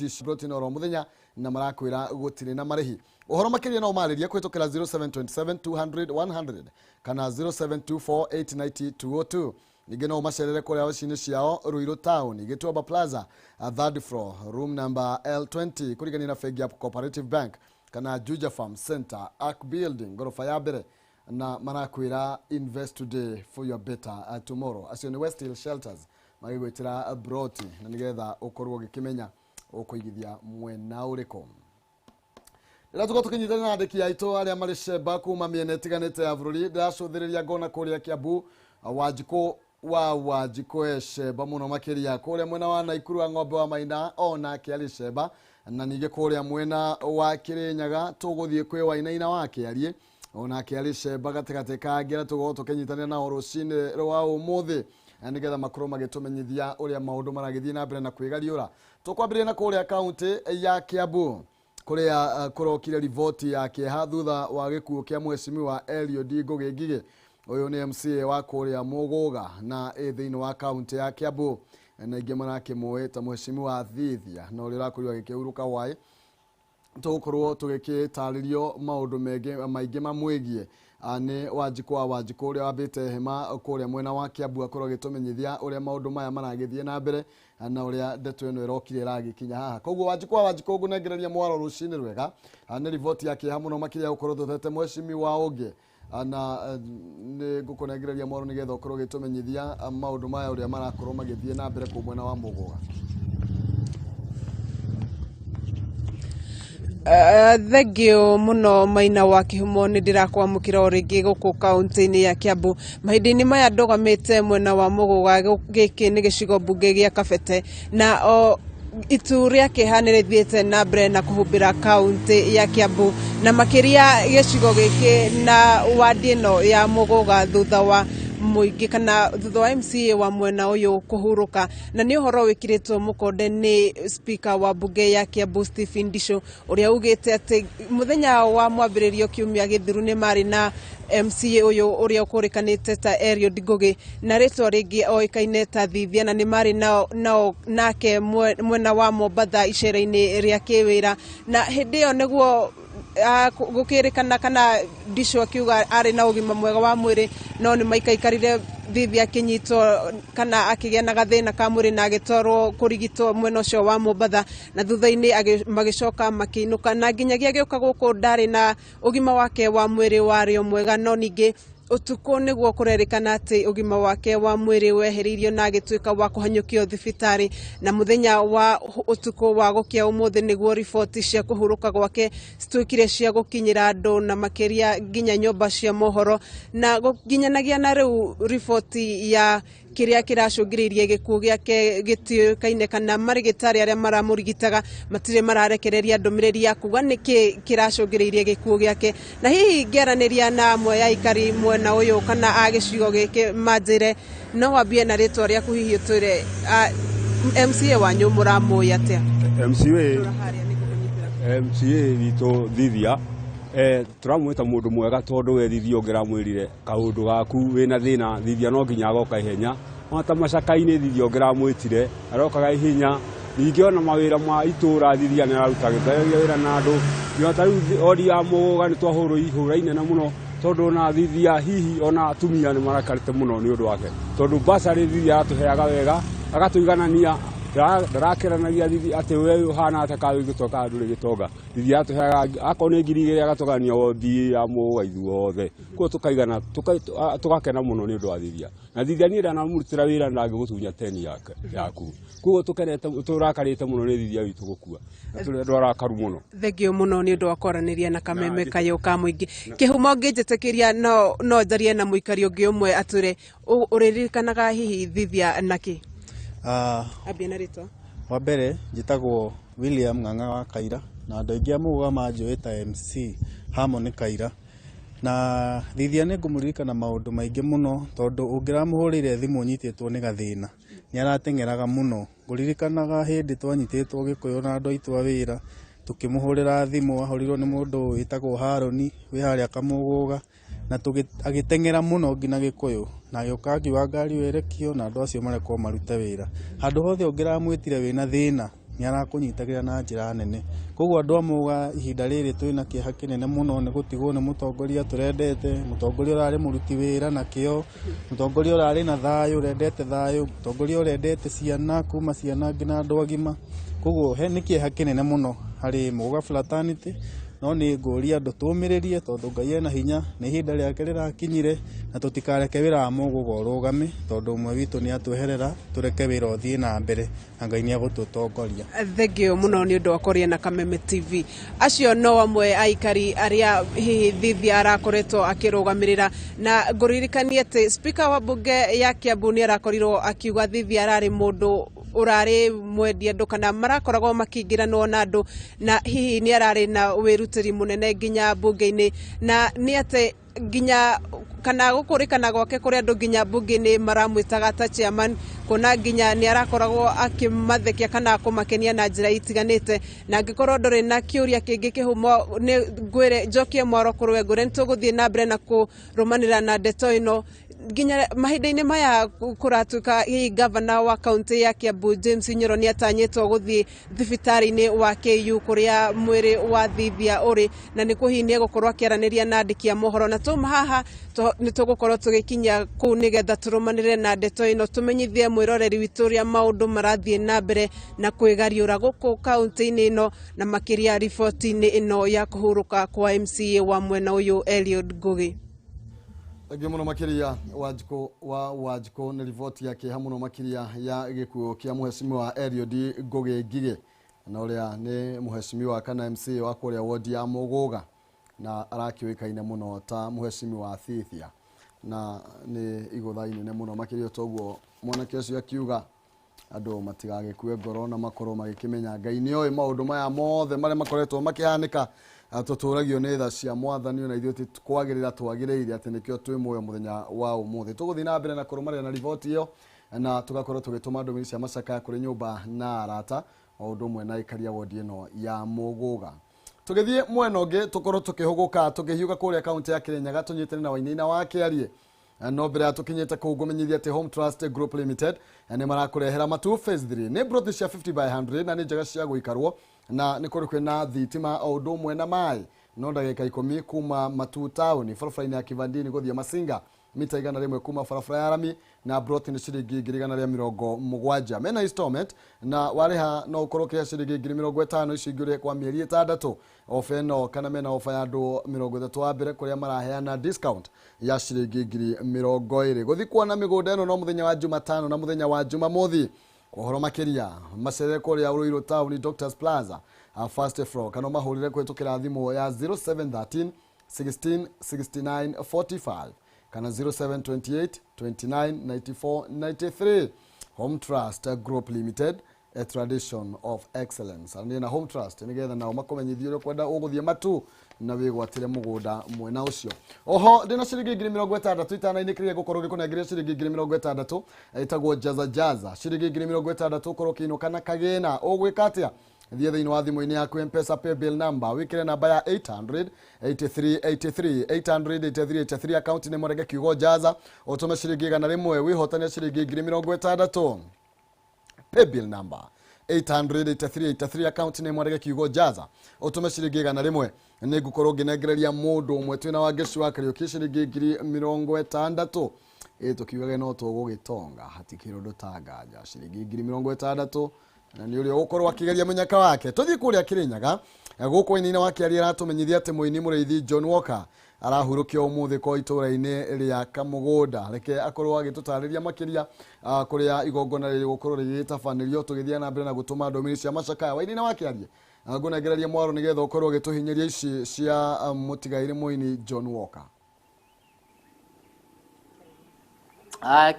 protein oro muthenya na marakwira gutire na marehi uhoro makiria no mariria kwitokera 0727 200 100 kana 0724890202 nigeno macerere kuri abashini ciao Ruiru Town Gitwaba Plaza third floor room number L20 kurigani na Fegi Cooperative Bank kana Juja Farm Center Arc Building gorofa ya mbere na marakwira invest today for your better tomorrow as in West Hill Shelters magigwitira broti na nigetha ukorwo gikimenya ukuigithia mwena uriko ira tukinyitana na andiki aito aria mari sheba kuma miene tiganite ya bururi ndacũthĩrĩria ngona kuria Kiambu Wajiko sheba muno makiria kuria mwena wa Naikuru ng'ombe wa Maina ona kiali sheba na nige kuria mwena wa Kirinyaga tuguthie kwi Wainaina wake arie ona kiali sheba gatigate kagira tukinyitana na urucini rwa umuthi nigetha makoro magitumenyithia uria maundu maragithie na mbere na kwigariura tukwambire na kuria county ya Kiambu kuria kurokire rivoti ya kieha thutha wa gikuo kia mheshimiwa Eliud Ngũgĩ uyu ni MCA wa kuria Muguga na thiini wa county ya Kiambu na ingi marakimwita mheshimiwa Thithia no uri rakuriwa gikiuruka wai tukorwo tugikitaririo maundu maingi mamwigie ni Wajiko uria wambite hema kuria mwena wa Kiambu akorwo gitumenyithia uria maundu maya maragithie na mbere na uria ndeto ino irokire iragikinya haha koguo Wajiko ngunegereria mwaro rucini rwega ni rivoti yake hamwe no makiria ukorwo tuthete mheshimiwa ungi ana ni ngukunegereria mwaro nigetha ukorwo gitumenyithia maundu maya uria marakorwo magithie na mbere ku mwena wa Muguga. Thegio muno Maina wa Kihumo ni ndirakwamukira oringi guku kaunti-ini ya Kiambu mahindi-ini maya ndogamite mwena wa Muguga giki ni gicigo mbunge gia Kabete na itu riake hanĩrĩthiĩte na mbere na kuhumbira kaunti ya Kiambu na makiria gicigo giki na wadi ĩno ya Muguga thutha wa muingi kana thutha wa MCA wa mwena uyu kuhuruka na ni uhoro wikiritwo mukonde ni speaker wa bunge ya Kiambu Stephen Ndisho uria ugite ati muthenya wa mwambiririo kiumia githiru ni mari na MCA uyu uria ukurikanite ta Eliud Ngũgĩ na ritwa ringi oikaine ta Thithia na ni mari nake mwena wa Mombatha icera-ini ria kiwira na hindi yo niguo gukirikana kana Ndisho akiuga ari na ugima mwega wa mwiri no ni maikaikarire Thithia kinyito kana akigia na gathina ka mwiri na agitorwo kurigitwo mwena ucio wa Mombatha na thutha-ini magicoka makiinuka na nginyagia gioka guku ndari na ugima wake wa mwiri wario mwega no ningi utuko niguo kurerikana ati ugima wake wa mwiri weheririo na agituika wa kuhanyukio thibitari na muthenya wa utuko wa gukia umuthi niguo ripoti cia kuhuruka gwake cituikire cia gukinyira andu na makiria nginya nyumba cia mohoro na ginyanagia na riu ripoti ya kiria kiracungiririe gikuo giake gitikaine kana marigitari aria maramurigitaga matire mararekereria ndumiriri ya kuga niki kiracungiririe gikuo giake na hihi ngeraniria na amwe ya ikari mwena uyu kana agicigo giki manjire no wambie na ritwa riaku hihi utwire MCA wanyu muramuya atia MCA wito Thithia turamwita mundu mwega tondu we Thithia ongeramwirire kaundu gaku wina thina Thithia no nginya agoka ihenya mata macaka-ini Thithia ongeramwitire arokaga ihinya ningi ona mawira ma itura Thithia ni ararutaga wira na andu yota ori ya Muguga ni twahuru ihura-ine na muno tondu na Thithia hihi ona atumia ni marakarite muno ni undu wake tondu basari Thithia atuheaga wega agatuiganania ndarakiranagia Thithia ati we uhana atakawe gitoka nduri gitonga Thithia atuheaga akone ngiri agatogania wondi ya Muguga ithuothe ko tukaigana tukakena muno ni undu wa Thithia na Thithia ni ndana murutira wira na ngigutunya 10 yake yaku ko tukenete turakarite muno ni Thithia witu gukua tuli ndwarakaru muno thegio muno ni undu wa koraniria na Kameme kayo ka muingi Kihumo ngijetekiria no njarie na muikari ungi umwe ature uririkanaga hihi Thithia naki abia na ritwa wa mbere njitagwo William Ng'ang'a wa Kaira na andu aingi a Muguga manjwita MC Harmony Kaira na Thithia ni ngumuririkana maundu maingi muno tondu ungiramuhurire thimu nyititwo ni gathina ni aratengeraga muno nguririkanaga hindi twanyititwo Gikuyu na andu aitu a wira tukimuhurira thimu ahorirwo ni mundu witagwo Haroni wi haria Kamuguga na agitengera muno ngina Gikuyu na gioka akiuga ngari werekio na andu acio marekwo marute wira handu hothe ongeramwitire wina thina nĩ arakũnyitagĩra na njĩra nene. Koguo andũ a Mũga ihinda rĩrĩ twĩna kĩeha kĩnene mũno nĩ gũtigwo nĩ mũtongoria tũrendete, mũtongoria ũrarĩ mũruti wĩra na kĩo, mũtongoria ũrarĩ na thayũ, ũrendete thayũ, mũtongoria ũrendete ciana, kuma ciana nginya andũ agima. Koguo nĩ kĩeha kĩnene mũno harĩ Mũga fraternity, no nĩ ngũria andũ tũmĩrĩrie tondũ Ngai ena hinya, nĩ ihinda rĩake rĩrakinyire na tũtikareke wĩra wa Mũgũga ũrũgame tondũ ũmwe witũ nĩ atweherera, tũreke wĩra ũthiĩ na mbere na Ngai nĩ agũtũtongoria. Thengio mũno nĩ ũndũ wa kwaria na Kameme TV. Acio no amwe aikari arĩa hihi Thithia arakoretwo akĩrũgamĩrĩra, na ngũririkanie atĩ speaker wa bunge ya Kiambu nĩ arakorirwo akiuga Thithia ararĩ mũndũ urare mwendia andũ kana marakoragwo makingĩranwo na andũ, na hihi nĩ ararĩ na wĩrutĩri mũnene nginya bunge-inĩ, na nĩ atĩ nginya kana gũkũrĩkana gwake kũrĩ andũ nginya bunge-inĩ maramwĩtaga ta chairman, kuona nginya nĩ arakoragwo akĩmathekia kana kũmakenia na njĩra itiganĩte. Na angĩkorwo ndũrĩ na kĩũria kĩngĩ Kihumo, nĩ ngwĩre njokie mwaro kũrwe ngwĩre nĩ tũgũthiĩ na mbere na kũrũmanĩra na ndeto ĩno nginya mahinda-inĩ maya kũratuĩka hihi gavana wa kaunti ya Kiambu James Nyoro nĩ atanyĩtwo gũthiĩ thibitarĩ-inĩ wa KU kũrĩa mwĩrĩ wa Thithia ũrĩ, na nĩ hihi nĩ egũkorwo akĩaranĩria na andĩki a mohoro, na tuma haha nĩ tũgũkorwo tũgĩkinya kũu nĩgetha tũrũmanĩre na ndeto ĩno, tũmenyithie mwĩroreri witũ ũrĩa maũndũ marathiĩ na mbere na kwĩgariũra gũkũ kaunti-inĩ ĩno, na makĩria riboti-inĩ ĩno ya kũhurũka kwa MCA wa mwena ũyũ Eliud Ngugi. Thangi muno makiria Wanjikũ nĩ riboti yake hamuno makiria ya gĩkuũ kĩa mũheshimiwa Eliud Ngugi Ngigĩ, na ũrĩa nĩ mũheshimiwa kana MCA wa kũrĩa wodi ya Mũgũga, na arakĩũĩkaine mũno ta mũheshimiwa Thithia, na nĩ igũtha inene mũno makiria toguo mwanake ũcio akiuga andũ matigagĩkue ngoro na makorwo magĩkĩmenya Ngai nĩ oĩ maũndũ maya mothe marĩa makoretwo makĩhanĩka tutũragio nĩ tha cia mwathani, na ithuĩ kwagĩrĩra twagĩrĩire atĩ nĩkĩo twĩ muoyo mũthenya wa ũmũthĩ. Tũgũthiĩ na mbere na kũrũmanĩrĩra na riboti ĩyo, na tũgakorwo tũgĩtũma ndũmĩrĩri cia macakaya kũrĩ nyũmba na arata o ũndũ ũmwe na ikaria wodi ĩno ya Mũgũga. Tũgĩthiĩ mwena ũngĩ tũkorwo tũkĩhũgũka tũkĩhiũka kũrĩa kaunti ya Kirinyaga tũnyitane na Wainaina wa Kĩarie, no mbere ya tũkinyĩte kũu ngũmenyithia atĩ Home Trust Group Limited nĩ marakũrehera Matu Phase 3 nĩ broti cia 50/100 na nĩ njega cia gũikarwo, na nĩ kũrĩ kwĩna thitima o ũndũ ũmwe na maĩ, no ndagĩka 10 kuma Matu town barabara-inĩ ya Kivandini gũthiĩ Masinga, mita 100 kuma barabara ya Rami, na broti nĩ ciringi 170. Mena installment na warĩha no ũkorwo kĩa ciringi 50,000 icio ingĩ kwa mĩeri 6. Ofa ĩno kana mena ofa ya andũ 30 wa mbere kũrĩa maraheana discount ya ciringi 20,000. Gũthiĩ kuona mĩgũnda ĩno no mũthenya wa Jumatano na mũthenya wa Jumamothi. Kuhoro makiria macere kũrĩa Ruiru Town Doctors Plaza first floor, kana mahũrĩre kũhĩtũkĩra thimũ ya 0713 16 69 45 kana 0728 29 94 93. Home Trust Group Limited, a tradition of excellence. Ani na Home Trust nigetha nao makomenyithio ũrĩa kwenda ũgũthiĩ Matu na wĩgwatĩre mũgũnda mwena ũcio. Oho ndĩna ciringi 60,000 itana-inĩ kĩrĩa gũkorwo gĩkũnengeria ciringi 60,000 ĩtagwo jaza ciringi 60,000 ũkorwo kĩinũka na kagĩna. Ũgwĩka atĩa? Thiĩ thĩinĩ wa thimũ-inĩ yaku M-Pesa pay bill number wĩkĩre namba ya 800-8383 800-8383 account nĩ mwarege kiugo jaza ũtũme ciringi 100 wĩhotane ciringi 60,000. Pay bill number 800-8383 account nĩ mwarege kiugo jaza ũtũme ciringi 100 nĩ ngũkorwo ngĩnengereria mũndũ ũmwe twĩna wa Ngecu wa Kariuki ciringi 60,000. Tũkiugaga no tũgũgĩtonga hatikĩrũndũ tangaja ciringi 60,000 na nĩ ũrĩa ũkorwo akĩgeria mũnyaka wake. Tũthiĩ kũrĩa Kirinyaga gũkũ Wainaina wa Kĩarie aratũmenyithia atĩ mũini mũrĩithi John Walker arahurũkio ũmũthĩ kwa itũũra-inĩ rĩa Kamũgũnda. Reke akorwo agĩtũtarĩria makĩria kũrĩa igongona rĩrĩ gũkorwo rĩgĩtabanĩrio. Tũgĩthiĩ na mbere na gũtũma ndũmĩrĩri cia macakaya. Wainaina wa Kĩarie ngũnengereria mwaro nĩgetha ũkorwo ũgĩtũhinyeria ici cia mũtigairĩ mũini John Walker.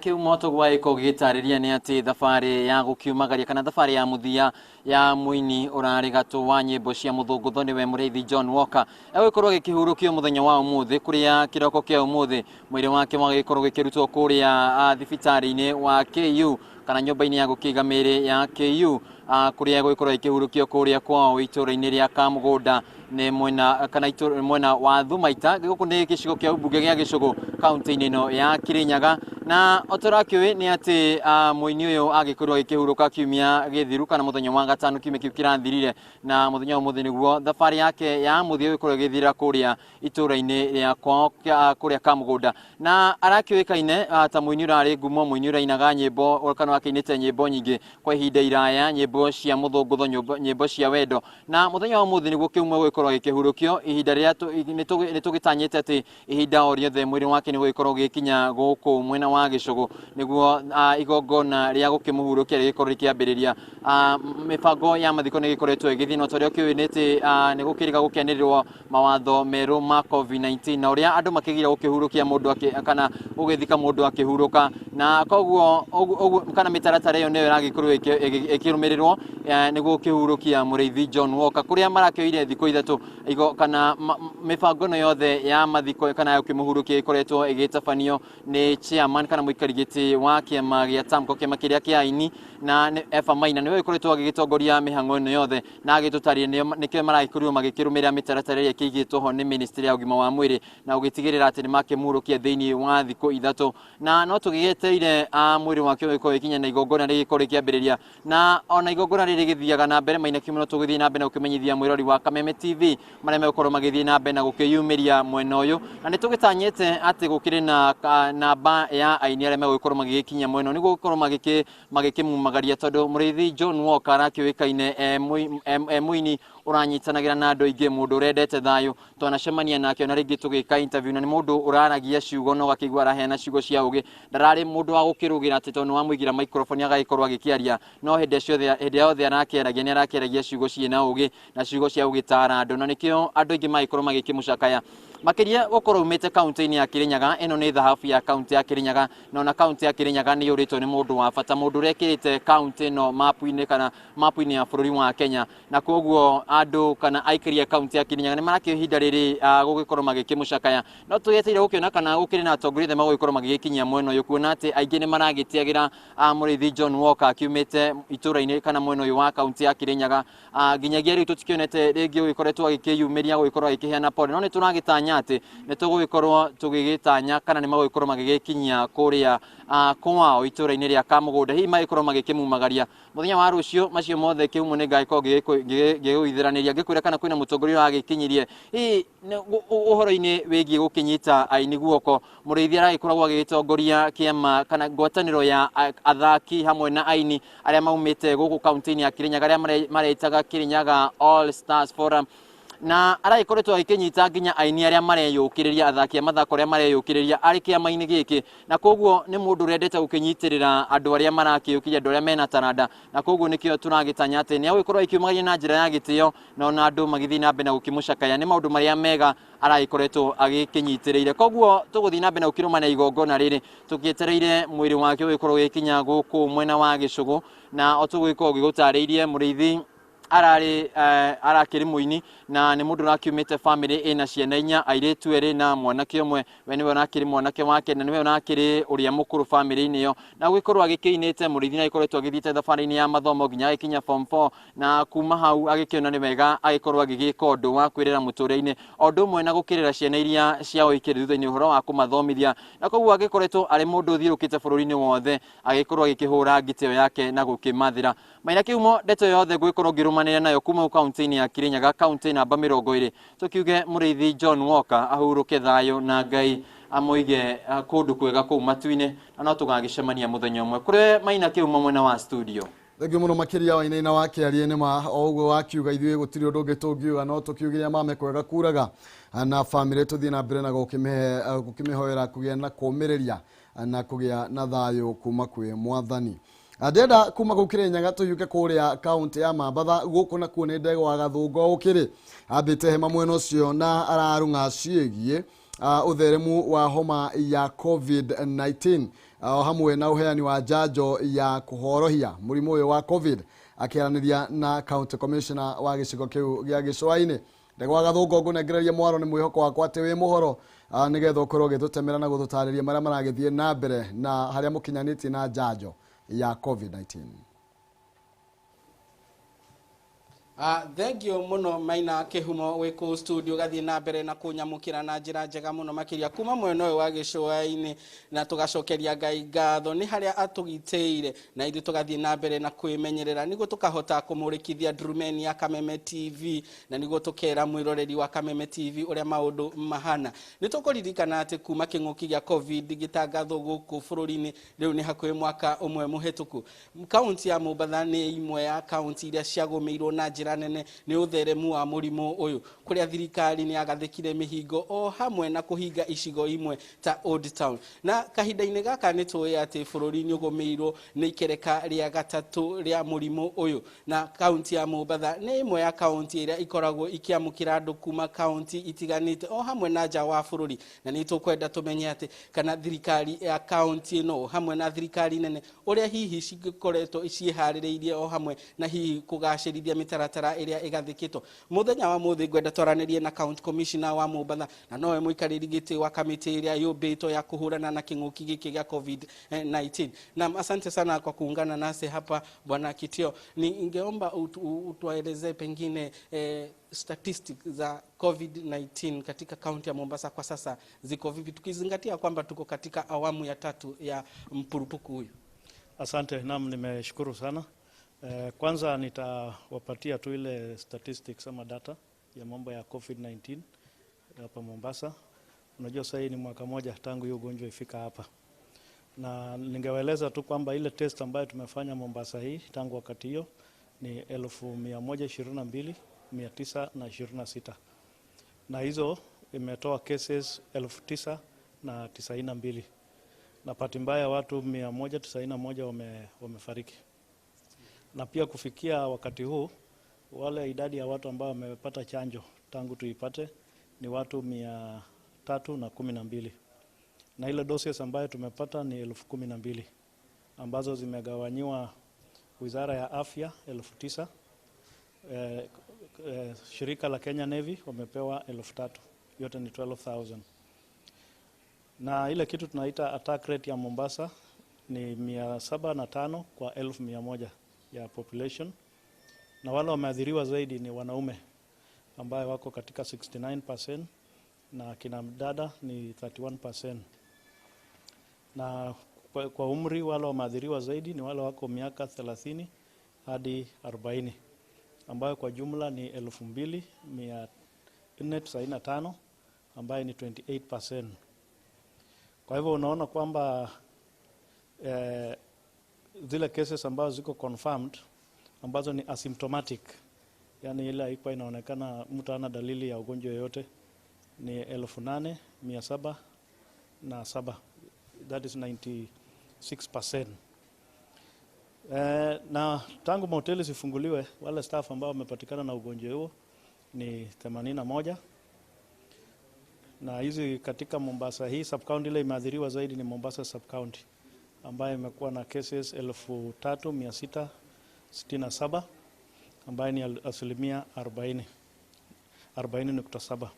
Kihumo tũgwaĩko gĩtarĩria nĩ atĩ thabarĩ ya gũkiumagaria kana thabarĩ ya mũthia ya mũini ũrarĩ gatũ wa nyĩmbo cia mũthũngũtho nĩwe mũrĩithi John Walker egũkorwo gĩkĩhurũkio mũthenya wa ũmũthĩ, kũrĩa kĩroko kĩa ũmũthĩ mwĩrĩ wake wagĩkorwo gĩkĩrutwo kũrĩa thibitarĩ-inĩ wa KU kana nyumba-ini ya gukigamiri ya KU kuria guikorwo ikihurukio kuria kwao itura-ini ria Kamugunda ni mwena wa Thumaita guku ni gicigo kia ubunge gia Gicugu kaunti-ini ino ya Kirinyaga na otorakiwe ni ati muini uyu agikorwo ikihuruka kiumia githiru kana muthenya wa gatano kiumia kiu kirathirire na muthenya wa muthi niguo thabari yake ya muthia ikorwo igithira kuria itura-ini ria kwao kuria Kamugunda na arakiwikaine ta muini urari ngumo muini urainaga nyimbo kana akainite nyimbo nyingi kwa ihinda iraya nyimbo cia muthungutho nyimbo cia wendo na muthenya wa muthi niguo kiumwe guikorwo gikihurukio ihinda ria nitugitanyite ati ihinda o riothe mwiri wake niguo ikorwo gikinya guku mwena wa Gicugu niguo igongona ria gukimuhurukia rigikorwo rikiambiriria mibango ya mathiko nigikoretwo igithii no torio kiwinite nigukiriga gukianirirwo mawatho meru ma COVID-19 na uria andu makigira gukihurukia mundu kana ugithika mundu akihuruka na koguo kana mitaratara iyo niyo iragikorwo ikirumirirwo niguo kihurukia Muriithi John Walker kuria marakioire thiko ithatu kana mibango no yothe ya mathiko kana ya kimuhurukia ikoretwo igitabanio ni chairman kana muikarigiti wa kiama gia Tamko kiama kiria kia ini na Maina niwe ikoretwo agigitongoria mihango ino yothe na agitutaria nikio maragikorwo magikirumira mitaratara iria kigitwo ho ni ministry ya ugima wa mwiri na ugitigirira ati ni makimuhurukia thiini wa thiko ithatu na no tugigeteire mwiri wake wiko ikinya na igongona rigikorwo kiambiriria na ona igongona riri githiaga na mbere Maina kimuno tugithii na mbere na ukimenyithia mwirori wa Kameme TV maria megukorwo magithii na mbere na gukiyumiria mwena uyu na nitugitanyite ati gukiri na namba ya aini aria megukorwo magikinya mwena ni gukorwo magikimumagaria tondu Muriithi John Walker arakiwikaine muini uranyitanagira na andu aingi mundu urendete thayu twanacemania nake na ringi tugika interview na ni mundu uraragia ciugo no gakigwa araheana ciugo cia ugi ndarari mundu wa gukirugira ati tondu wa muigira microphone agagikorwo agikiaria no hinde yothe arakiaragia ni arakiaragia ciugo ciina ugi na ciugo cia ugitara andu na nikio andu aingi magikorwo magikimucakaya makiria gukorwo umite kaunti-ini ya Kirinyaga eno ni thahabu ya kaunti ya Kirinyaga no na kaunti ya Kirinyaga ni yuritwo ni mundu wa bata mundu urekirite kaunti no mapu-ini kana mapu-ini ya bururi wa Kenya na koguo andu kana aikaria kaunti ya Kirinyaga ni marakihinda riri gugikorwo magikimucakaya no tugeteire gukiona kana gukiri na atongoria magugikorwo magikinyia mwena uyu kuona ati aingi ni maragitiagira Muriithi John Walker akiumite itura-ini kana mwena uyu wa kaunti ya Kirinyaga nginyagia riu tutikionete ringi ugikoretwo agikiyumiria gugikorwo agikiheana pole no ni turagitanya ati nitugugikorwo tugigitanya kana ni magugikorwo magigikinyia kuria kwao itura-ini ria Kamugunda hi magikorwo magikimumagaria muthenya wa rucio macio mothe Kihumo ni ngaikorwo ngiguitheraniria ngikwira kana kwina mutongoria wagikinyirie hi uhoro-ini wigie gukinyita aini guoko Muriithi aragikoragwo agitongoria kiama kana ngwataniro ya athaki hamwe na aini aria maumite guku kaunti-ini ya Kirinyaga aria maretaga Kirinyaga All Stars Forum na araikoretwo agikinyita nginya aini aria mareyukiriria athaki a mathako aria mareyukiriria ari kiama-ini giki na koguo ni mundu urendete gukinyitirira andu aria marakiyukiria andu aria mena taranda na koguo nikio turagitanya ati ni agikorwo ikiumagaria na njira ya gitio no na andu magithii na mbere na gukimucakaya ni maundu maria mega araikoretwo agikinyitirire koguo tuguthii na mbere na gukirumana igongona riri tugietereire mwiri wake ugikorwo gikinya guku mwena wa Gicugu na otugwikorwo gigutariirie Muriithi arakiri muini na ni mundu rakiumite family ina ciana inya airitu eri na mwanake umwe we niwe nakiri mwanake wake na niwe nakiri uria mukuru family-ini yo na gwikorwo agikiinite Muriithi na ikoretwo agithite thabari-ini ya mathomo nginya agikinya form 4 na kuma hau agikiona ni wega agikorwo agigika undu wa kwirira muture-ini undu umwe na gukirira ciana iria ciao ikiri thutha-ini uhoro wa kumathomithia na koguo agikoretwo ari mundu thiurukite bururi-ini wothe agikorwo agikihura ngitio yake na gukimathira Maina Kihumo ndeto yothe gwikorwo ngirumanira nayo kuma kaunti-ini ya Kirinyaga kaunti namba 20 tukiuge Muriithi John Walker ahuruke thayo na Ngai amuige kundu kwega kuu matu-ini na no tugagicemania muthenya umwe kuri Maina Kihumo mwena wa studio Thengio muno makiria wa inaina wake ariene ma oguo wakiuga ithuĩ gutiri undu ungi tungiuga no tukiugiria mame kwega kuraga na family tuthii na mbere na gukimihoera kugia na kumiriria na kugia na thayo kuma kwi mwathani Adeda kuma Kirinyaga tuyuke kuria kaunti ya Mambatha guku na kuone ndego wa gathungo ukiri abite hema mweno cio na ararunga ciegie utheremu wa homa ya COVID-19 hamwe na uheani wa janjo ya kuhorohia murimu uyu wa COVID akiaraniria na county commissioner wa gicigo kiu gia Gicũa-ini ndego wa gathungo ngunengereria mwaro ni mwihoko wakwa ati wi muhoro nigetha ukorwo gitutemera na gututariria maria maragithie na mbere na haria mukinyanitie na janjo ya COVID-19. Thank you muno Maina Kihumo wiko studio gathi na mbere na kunyamukira na njira njega muno makiria kuma mwena uyu wa gicua-ini na tugacokeria Ngai ngatho ni haria atugiteire na ithu tugathi na mbere na kwimenyerera niguo tukahota kumurikithia Ndurumeni ya Kameme TV na niguo tukera mwiroreri wa Kameme TV uria maundu mahana ni tukuririkana ati kuma king'uki gia COVID gitangathwo guku bururi-ini riu ni hakuhi mwaka umwe muhituku. Kaunti ya Mombatha ni imwe ya kaunti iria ciagumirwo na njira nene ni utheremu wa murimu uyu kuria thirikari ni agathikire mihingo o hamwe na kuhinga icigo imwe ta Old Town na kahinda-ini gaka ni tuwi ati bururi ni ugumirwo ni ikereka ria gatatu ria murimu uyu na kaunti ya Mombatha ni imwe ya kaunti iria ikoragwo ikiamukira andu kuma kaunti itiganite o hamwe na nja wa bururi na ni tukwenda tumenye ati kana thirikari ya kaunti no hamwe na thirikari nene uria hihi cikoretwo icihaririirie o hamwe na hihi kugacirithia mitaratara iria igathikitwo muthenya wa muthi ngwenda twaranirie na county commissioner wa Mombatha na nowe muikariri giti wa kamiti iria yumbitwo ya kuhurana na king'uki giki gia COVID-19. Na asante sana kwa kuungana nasi hapa bwana Kitio. Ningeomba utueleze pengine statistics za COVID-19 katika kaunti ya Mombasa kwa sasa ziko vipi, tukizingatia kwamba tuko katika awamu ya 3 ya mpurupuku huyu. Asante, naam, nimeshukuru sana. Kwanza nitawapatia tu ile statistics ama data ya mambo ya COVID-19 hapa Mombasa. Unajua sasa ni mwaka moja tangu hiyo ugonjwa ifika hapa. Na ningewaeleza tu kwamba ile test ambayo tumefanya Mombasa hii tangu wakati hiyo ni 1122,926. Na hizo imetoa cases 9,092. Na bahati mbaya watu 191 wamefariki. Na pia kufikia wakati huu wale idadi ya watu ambao wamepata chanjo tangu tuipate ni watu 312. Na ile doses ambayo tumepata ni 12,000 ambazo zimegawanyiwa Wizara ya Afya 9,000, shirika la Kenya Navy wamepewa 3,000, yote ni 12,000. Na ile kitu tunaita attack rate ya Mombasa ni 705 kwa 1,100 ya population, na wale wameathiriwa zaidi ni wanaume ambao wako katika 69% na kina dada ni 31%. Na kwa umri wale wameathiriwa zaidi ni wale wako miaka 30 hadi 40 ambao kwa jumla ni 2,495 ambayo ni 28%. Kwa hivyo unaona kwamba zile cases ambazo ziko confirmed ambazo ni asymptomatic, yani ile haikuwa inaonekana mtu ana dalili ya ugonjwa yoyote, ni 8,707. That is 96%. Na tangu mahoteli sifunguliwe wale staff ambao wamepatikana na ugonjwa huo ni 81. Na hizi katika Mombasa hii sub-county ile imeathiriwa zaidi ni Mombasa sub-county ambayo imekuwa na cases 3,667 ambayo ni 40.7.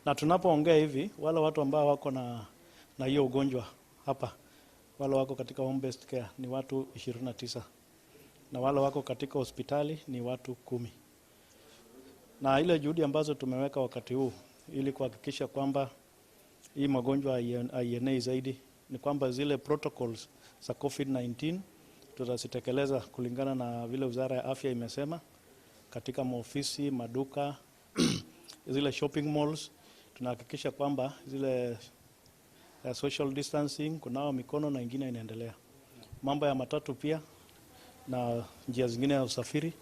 Na tunapoongea hivi wale watu ambao wako na hiyo ugonjwa hapa, wale wako katika home based care ni watu 29 na wale wako katika hospitali ni watu 10. Na ile juhudi ambazo tumeweka wakati huu ili kuhakikisha kwamba hii magonjwa haienei zaidi ni kwamba zile protocols za COVID-19 tutazitekeleza kulingana na vile Wizara ya Afya imesema katika maofisi, maduka, zile shopping malls. Tunahakikisha kwamba zile social distancing, kunawa mikono na ingine inaendelea. Mambo ya matatu pia na njia zingine ya usafiri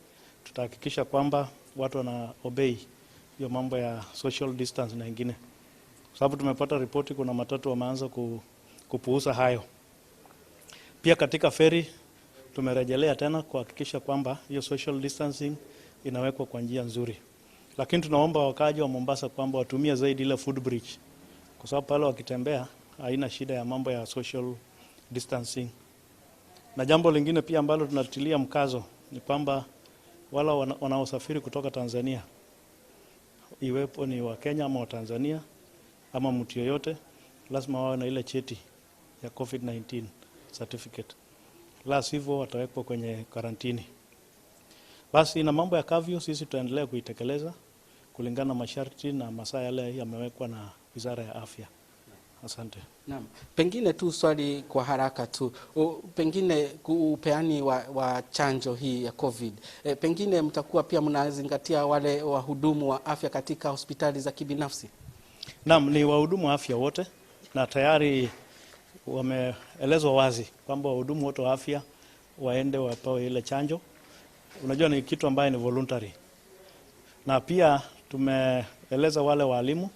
tutahakikisha kwamba watu wana obey hiyo mambo ya social distance na ingine. Sababu tumepata ripoti kuna matatu wameanza kupuuza hayo. Pia katika ferry tumerejelea tena kuhakikisha kwamba hiyo social distancing inawekwa kwa njia nzuri. Lakini tunaomba wakaji wa Mombasa kwamba watumie zaidi ile food bridge, kwa sababu pale wakitembea haina shida ya mambo ya social distancing. Na jambo lingine pia ambalo tunatilia mkazo ni kwamba wala wanaosafiri kutoka Tanzania, iwepo ni wa Kenya ama wa Tanzania ama mtu yoyote, lazima wawe na ile cheti ya COVID-19 certificate. la sivyo watawekwa kwenye karantini. Basi na mambo ya kavyo sisi tutaendelea kuitekeleza kulingana na masharti na masaa yale yamewekwa na Wizara ya Afya. Asante. Naam. Pengine tu swali kwa haraka tu. Pengine upeani wa chanjo hii ya COVID. Pengine mtakuwa pia mnazingatia wale wahudumu wa afya katika hospitali za kibinafsi? Naam, ni wahudumu wa afya wote na tayari wameelezwa wazi kwamba wahudumu wote wa afya waende wapewe ile chanjo. Unajua ni kitu ambaye ni voluntary. Na pia tumeeleza wale walimu,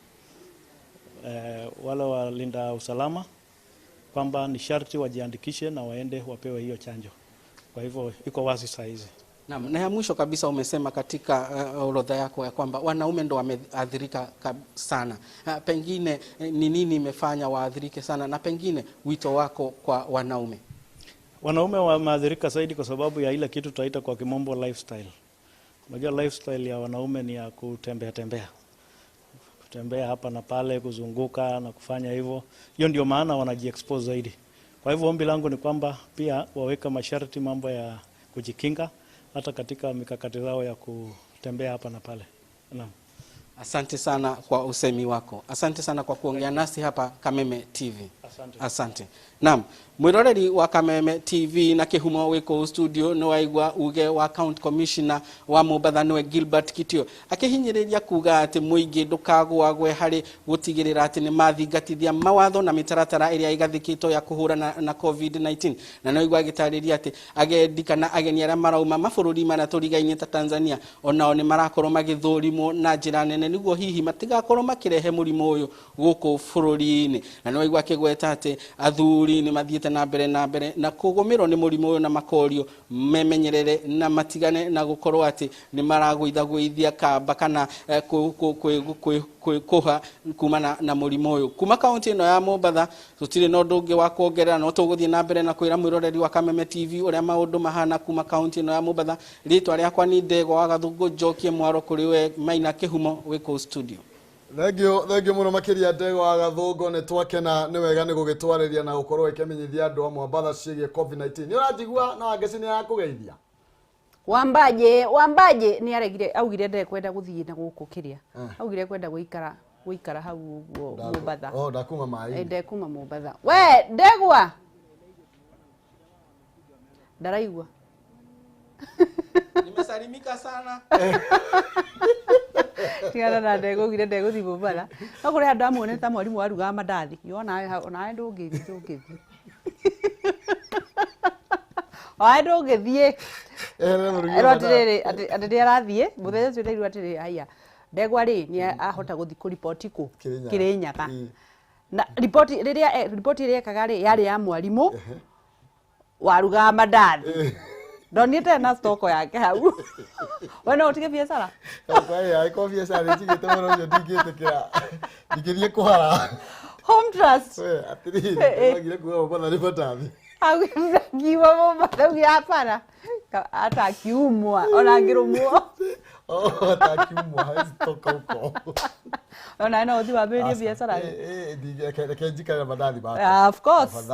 wale walinda usalama kwamba ni sharti wajiandikishe na waende wapewe hiyo chanjo. Kwa hivyo iko wazi saa hizi. Naam, na ya mwisho kabisa umesema katika orodha yako ya kwamba wanaume ndo wameathirika sana. Pengine ni nini imefanya waathirike sana, na pengine wito wako kwa wanaume? Wanaume wameathirika zaidi kwa sababu ya ile kitu tunaita kwa kimombo lifestyle. Unajua lifestyle ya wanaume ni ya kutembea hapa na pale, kuzunguka na kufanya hivyo. Hiyo ndio maana wanajiexpose zaidi. Kwa hivyo ombi langu ni kwamba pia waweka masharti mambo ya kujikinga hata katika mikakati zao ya kutembea hapa na pale. Naam. Asante sana kwa usemi wako. Asante sana kwa kuongea nasi hapa Kameme TV. Asante. Naam, mwiroreri wa Kameme TV na Kihumo wiko studio no waigwa uge wa County Commissioner wa Mombasa no Gilbert Kitio akihinyiriria kuga ati muingi ndukagwagwe hari gutigirira ati ni mathingatithia mawatho na mitaratara iria igathikito ya kuhurana na COVID-19 na no igwa gitariria ati agendi kana ageni aria marauma mabururi mana turigainye ta Tanzania onao ni marakorwo magithurimo na njira nene niguo hihi matigakorwo makirehe murimo uyu guku bururi-ini na no igwa kigweta ati athuri ni mathiete na mbere na kugumirwo ni murimo uyu na makorio memenyerere na matigane na gukorwo ati ni maragwithagwithia kamba kana kuha kumana na murimo uyu. Kuma kaunti ino ya Mombasa tutire no ndungi wa kuongerera no tuguthie na mbere na kwira mwiroreri wa Kameme TV uria maundu mahana kuma kaunti ino ya Mombasa. Ritwa riakwa ni Ndego wa Gathungu Njokie Mwaro kuri we Maina Kihumo wiko studio. Thengio muno makiria Ndego wa Gathungu ni twakena ni wega ni gugitwariria na gukorwo ikamenyithia andu a Mombasa cigie COVID-19. Ni urajigua na wangeci ni yakugeithia. Wambaje ni aregire augire ndere kwenda guthie na guku kiria. Augire kwenda guikara hau Mombasa. Ndakuma mai. Ndekuma Mombasa. We Ndegwa. Ndaraigwa. Nimesalimika sana. Tigana na Ndego gire Ndego thi Mombasa. No kuri andu amone ta mwarimu waruga mandathi. Yona ona ndungithi. Ndungithie. Erotiriri ati arathie muthenya ucio ndairu atiri haya Ndegwa ri ni ahota guthi ku report ku Kirinyaga na report iria ekaga ri yari ya mwarimu waruga mandathi ndonite na stoko yake hau wena utige biashara Kwa biashara njigite muno nyo ndingitikira ndingithie kuhara Home Trust atiri agire kuwa Mombasa ni mandathi Kiwa Mombasa ugia para ata Kihumo ona ngirumwo ata Kihumo haizi toka huko ona no uthi wambirie biashara kenjikana mandathi ba of course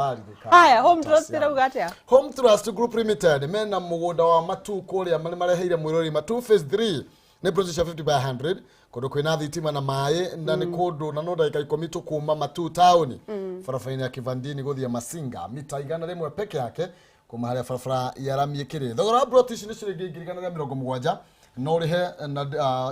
haya Home Trust rauga atia Home Trust Group Limited mena mugunda wa matu kuria mareheire mwirori matu phase 3 ni project 50 by 100 kodo kwina thitima na mai ndani kodo na no dakika 10 tukuma matu town farafaini ya Kivandini guthia Masinga mita igana rimwe peke yake kuma haria farafara yaramiekire thogora brotish ni ciringi 170 no rihe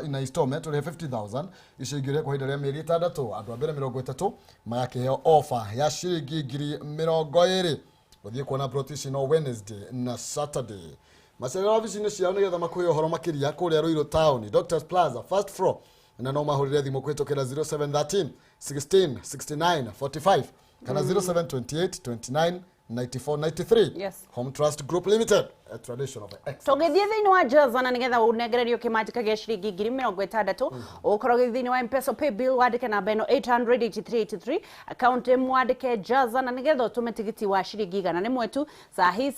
ina installment rihe 50,000 icigire kwa hinda ya mieri 6 andu ambere 30 mayake heo offer ya ciringi 20,000 guthie kuona brotish no Wednesday na Saturday. Macerera ofisi-inĩ ciao nĩgetha makuhe ũhoro makĩria kũrĩa Ruiru Town, Doctors Plaza, first floor, na no mahũrĩre thimũ kũhĩtũkĩra 0713 16 69 45 kana 0728 29 94 93. Yes. Home Trust Group Limited, a tradition of excellence. Tugithie thiini wa Jazana nigetha unegererio kimanjika gia ciringi 60,000 ukorwo thiini wa M-Pesa pay bill wandike namba ino 800-8383 account mwandike Jazana nigetha utume tigiti wa ciringi 100 mwetu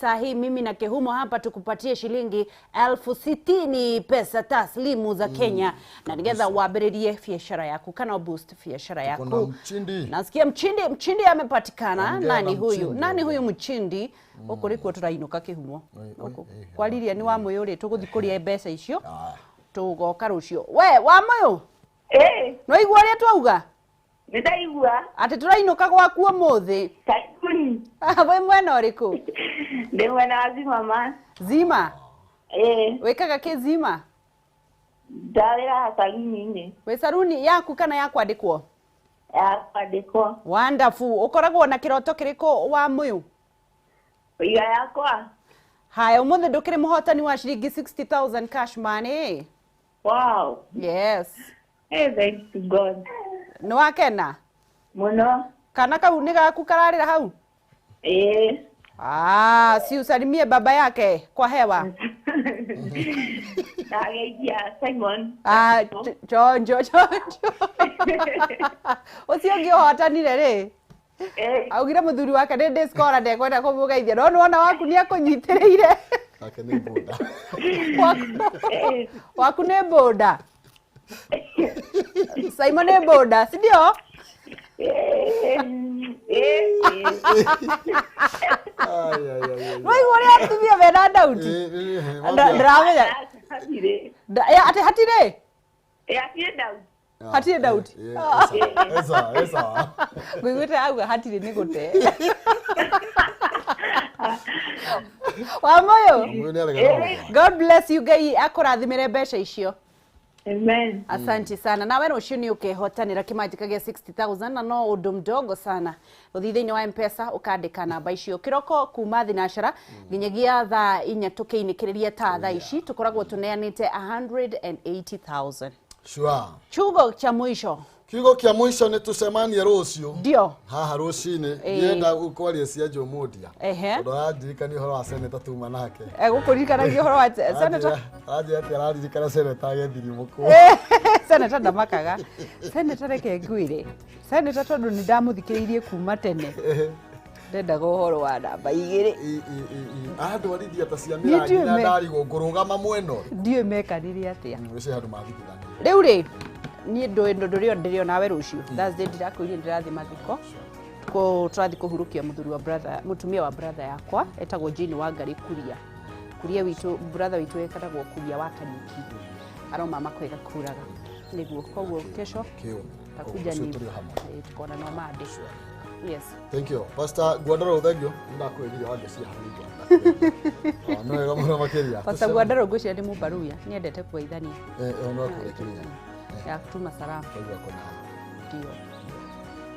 sahi mimi na Kihumo hapa tukupatie shilingi 60,000 pesa taslimu za Kenya na nigetha wambiririe biashara yaku kana boost biashara yaku. Mchindi. Nasikia mchindi amepatikana. Nani huyu mchindi? Ukuri kuo turainuka Kihumo. Kwariria ni wa Moyo ri tuguthi kuria mbeca icio. Tugoka rucio. We wa Moyo? No igua ria twauga? Nitaigua. Ati turainuka gwaku umuthi. Karibuni. We mwena uriku? Ndi mwena wa Zima. Zima? Wekaga ki Zima? Ndawira saluni-ini. We saluni yaku kana ya kwandikwo? Ya kwandikwo. Wonderful. Ukoragwo na kiroto kiriko wa Moyo? Iga yakwa. Haya, umuthi ndukiri muhotani wa shilingi 60,000 cash money. Wow. Yes. Thanks to God. No wakena? Muno. Kana kau ni gaku kararira hau? Si usalimie baba yake kwa hewa. Nageithia Simon. Chonjo. Ucio ngi hotanire ri? Augire muthuri wake ndi discora ndekwenda kumugeithia. No wona waku ni akunyitiriire. Ake ni boda. Waku ni boda. Simon ni boda, si ndio? Noi wori atumia bena dauti. Ndramenya. Ate hatire? Hatire dauti. Hatire dauti. Esa. Gwigwite auga hatire ni gute. Wa Moyo. God bless you Ngai akurathimire mbeca icio. Amen. Asante sana. Na wewe ucio ni ukihotanira kimanjika gia 60,000 na no undu mdogo sana. Uthithiini wa M-Pesa ukandika namba icio kiroko kuma thinashara nginyagia thaa 4 tukiinikiriria ta thaa ici tukoragwo tuneanite 180,000. Sure. Kiugo cha mwisho. Kiugo kia mwisho ni tusemanie rucio. Ndio. Haha rucini yenda ukwaria cia Jomodia. Ndo aririkani horo wa seneta tuma nake. Gukuririkanagia horo wa seneta. Aje ati aririkana seneta agethiri muku. Seneta ndamakaga. Seneta reke ngwire. Seneta tondu ni ndamuthikiriirie kuma tene. Ndenda horo wa namba igiri. Andu arithia ta cia mirangi na ndari ngurugama mweno. Ndiwe mekanire atia. Wese handu mathikirani. Riu ri ni ndio nawe rucio Thursday ndirakwire ndirathi mathiko ko turathi kuhurukia mutumia wa brother yakwa etagwo Jini wa Ngari kuria witu brother witu ekatagwo kuria wa Kanyuki aroma makwega kuraga niguo koguo kesho takuja ni tukona no made. Yes, thank you Pastor Guadaro, thank you ndakwiriria wage cia haringa no wega muno makiria Pastor Guadaro gucia ndi mubaruya niendete kuithania no kurekiria ya kutuma salamu. Ndio.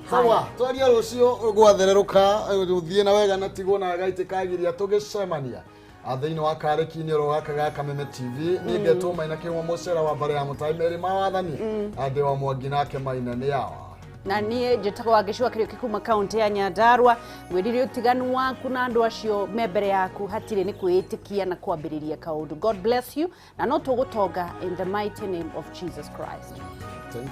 Sawa, twaria rucio gwathereruka uthie na wega na tigwo na gaitikagiria tugicemania athiini wa kareki-ini ro gaka ga Kameme TV ningetwo Maina Kihumo mucera wa bare ya mutaimeri mawathani ande wa Mwangi nake Maina ni yawa na nie njitagwo Wangicua Kirio Kikuma kaunti ya Nyandarua mwirire utiganu waku na andu acio membere yaku hatire ni kwitikia na kwambiriria kaundu. God bless you na no tugutonga in the mighty name of Jesus Christ. Thank you.